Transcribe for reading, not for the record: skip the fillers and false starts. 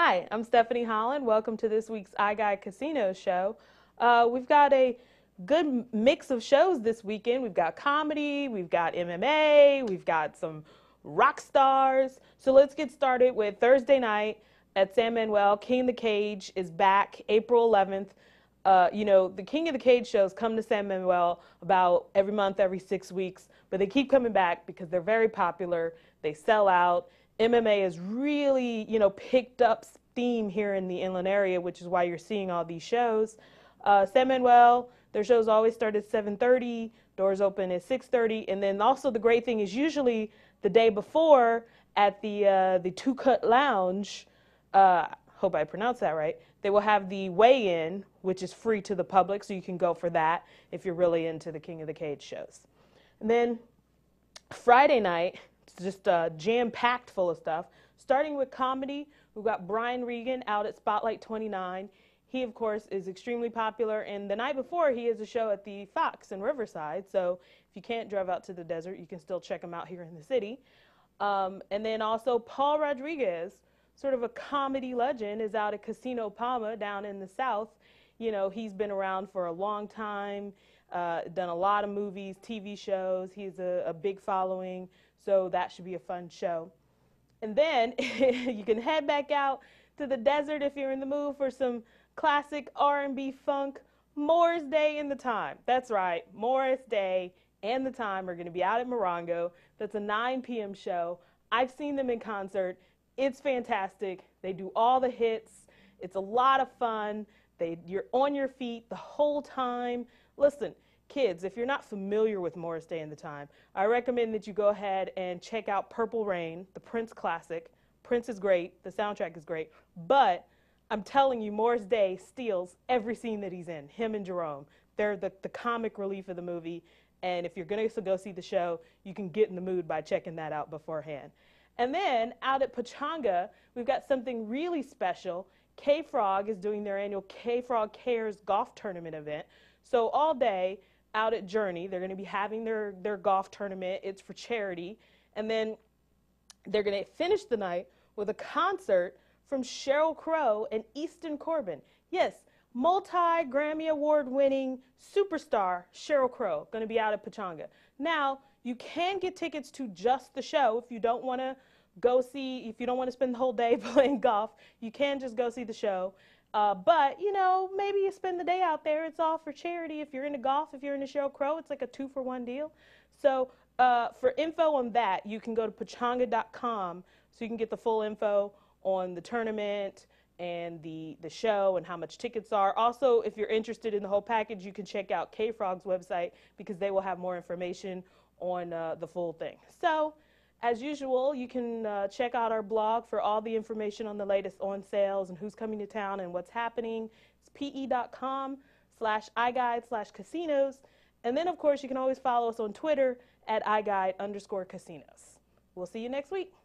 Hi, I'm Stephanie Holland. Welcome to this week's iGUIDE Casino show. We've got a good mix of shows this weekend. We've got comedy, we've got MMA, we've got some rock stars. So let's get started with Thursday night at San Manuel. King of the Cage is back April 11th. The King of the Cage shows come to San Manuel about every month, every 6 weeks, but they keep coming back because they're very popular. They sell out. MMA has really, picked up steam here in the inland area, which is why you're seeing all these shows. San Manuel, their shows always start at 7:30. Doors open at 6:30, and then also the great thing is usually the day before at the Two Cut Lounge. Hope I pronounced that right. They will have the weigh-in, which is free to the public, so you can go for that if you're really into the King of the Cage shows. And then Friday night, it's just jam-packed full of stuff. Starting with comedy, we've got Regan out at Spotlight 29. He, of course, is extremely popular, and the night before, he has a show at the Fox in Riverside, so if you can't drive out to the desert, you can still check him out here in the city. And then also Paul Rodriguez, sort of a comedy legend, is out at Casino Palma down in the South. He's been around for a long time, done a lot of movies, TV shows. He's a big following, so that should be a fun show. And then you can head back out to the desert if you're in the mood for some classic R&B funk. Morris Day and the Time. That's right, Morris Day and the Time are going to be out at Morongo. That's a 9 p.m. show. I've seen them in concert. It's fantastic. They do all the hits. It's a lot of fun. You're on your feet the whole time. Listen, kids, if you're not familiar with Morris Day and the Time, I recommend that you go ahead and check out Purple Rain, the Prince classic. Prince is great. The soundtrack is great. But I'm telling you, Morris Day steals every scene that he's in, him and Jerome. They're the comic relief of the movie. And if you're going to go see the show, you can get in the mood by checking that out beforehand. And then out at Pachanga, we've got something really special. K-Frog is doing their annual K-Frog Cares golf tournament event. So all day out at Journey, they're going to be having their golf tournament. It's for charity. And then they're going to finish the night with a concert from Sheryl Crow and Easton Corbin. Yes, multi-Grammy Award-winning superstar Sheryl Crow going to be out at Pachanga. Now, you can get tickets to just the show if you don't want to if you don't want to spend the whole day playing golf. You can just go see the show. But, maybe you spend the day out there. It's all for charity. If you're into golf, if you're into Sheryl Crow, it's like a 2-for-1 deal. So for info on that, you can go to pachanga.com so you can get the full info on the tournament and the show and how much tickets are. Also, if you're interested in the whole package, you can check out K-Frog's website because they will have more information on the full thing. So, as usual, you can check out our blog for all the information on the latest on sales and who's coming to town and what's happening. It's pe.com/iGuide/casinos. And then, of course, you can always follow us on Twitter at iGuide_casinos. We'll see you next week.